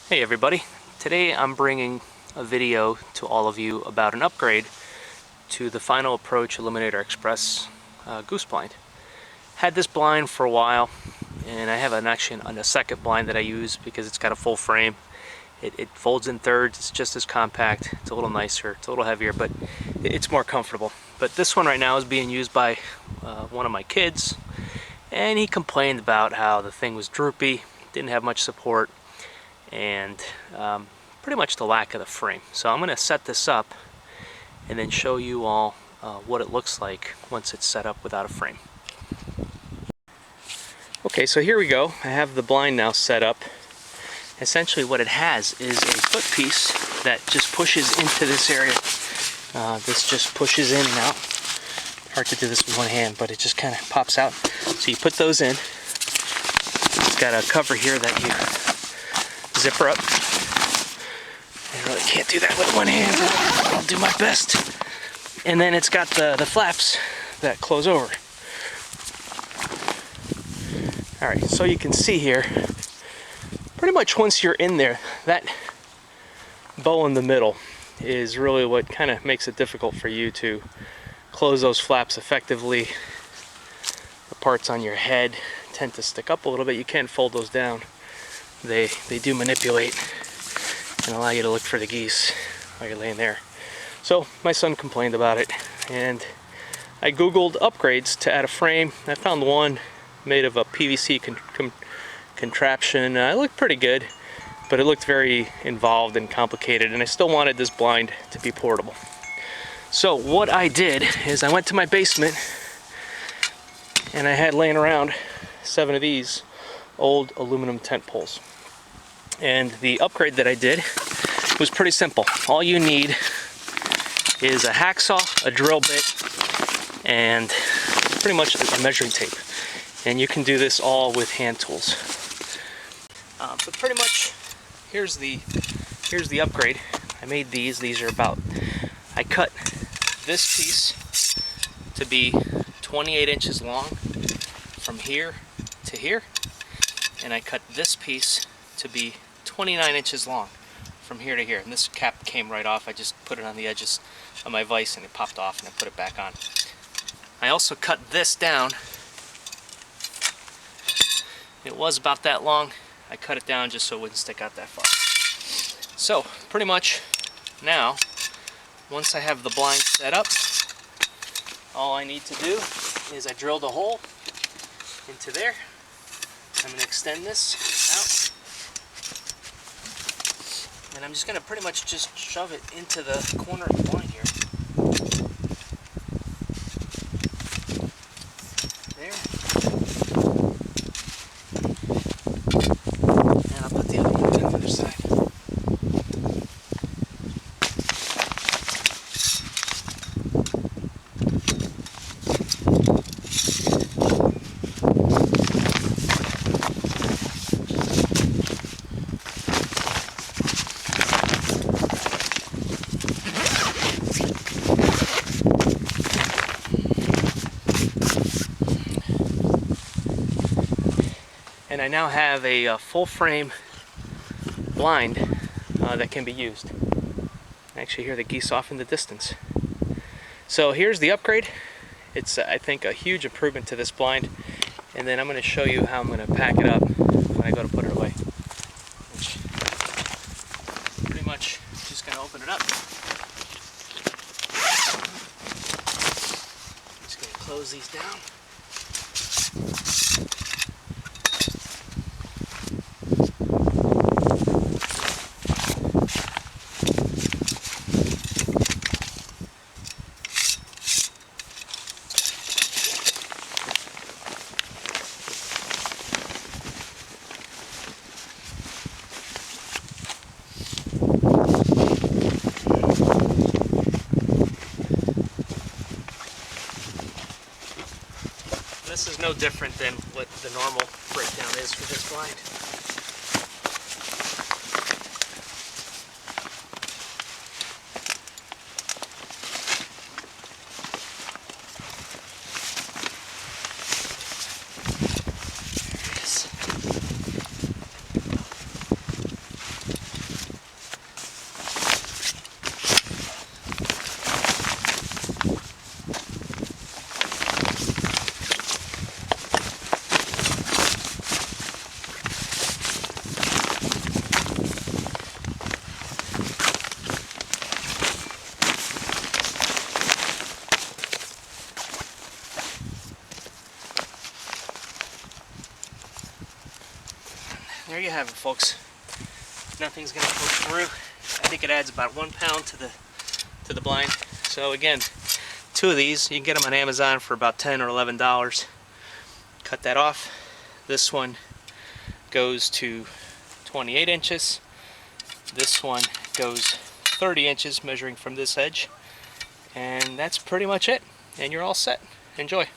Hey everybody, today I'm bringing a video to all of you about an upgrade to the Final Approach Eliminator Express Goose blind. Had this blind for a while, and I have actually a second blind that I use because it's got a full frame. It folds in thirds, it's just as compact, it's a little nicer, it's a little heavier, but it's more comfortable. But this one right now is being used by one of my kids, and he complained about how the thing was droopy, didn't have much support, and pretty much the lack of the frame. So I'm going to set this up and then show you all what it looks like once it's set up without a frame. Okay, so here we go. I have the blind now set up. Essentially what it has is a foot piece that just pushes into this area. This just pushes in and out. Hard to do this with one hand, but it just kind of pops out. So you put those in. It's got a cover here that you zipper up. I really can't do that with one hand, but I'll do my best. And then it's got the flaps that close over. Alright, so you can see here, pretty much once you're in there, that bow in the middle is really what kind of makes it difficult for you to close those flaps effectively. The parts on your head tend to stick up a little bit. You can fold those down. They do manipulate and allow you to look for the geese while you're laying there. So my son complained about it, and I googled upgrades to add a frame. I found one made of a PVC contraption. It looked pretty good, but it looked very involved and complicated, and I still wanted this blind to be portable. So what I did is I went to my basement, and I had laying around 7 of these old aluminum tent poles. And the upgrade that I did was pretty simple. All you need is a hacksaw, a drill bit, and pretty much a measuring tape. And you can do this all with hand tools. But pretty much, here's the upgrade. I made these. These are I cut this piece to be 28 inches long from here to here. And I cut this piece to be 29 inches long from here to here. And this cap came right off. I just put it on the edges of my vise and it popped off, and I put it back on. I also cut this down. It was about that long. I cut it down just so it wouldn't stick out that far. So pretty much now, once I have the blind set up, all I need to do is I drilled a hole into there. I'm going to extend this out, and I'm just going to pretty much just shove it into the corner of the blind here. There. And I'll put the other one on the other side. And I now have a full frame blind that can be used. I actually hear the geese off in the distance. So here's the upgrade. It's, I think, a huge improvement to this blind. And then I'm going to show you how I'm going to pack it up when I go to put it away. Which, pretty much just going to open it up. Just going to close these down. This is no different than what the normal breakdown is for this blind. There it is. there you have it, folks. Nothing's gonna go through. I think it adds about 1 pound to the blind. So again, 2 of these, you can get them on Amazon for about $10 or $11. Cut that off. This one goes to 28 inches. This one goes 30 inches, measuring from this edge. And that's pretty much it. And you're all set. Enjoy.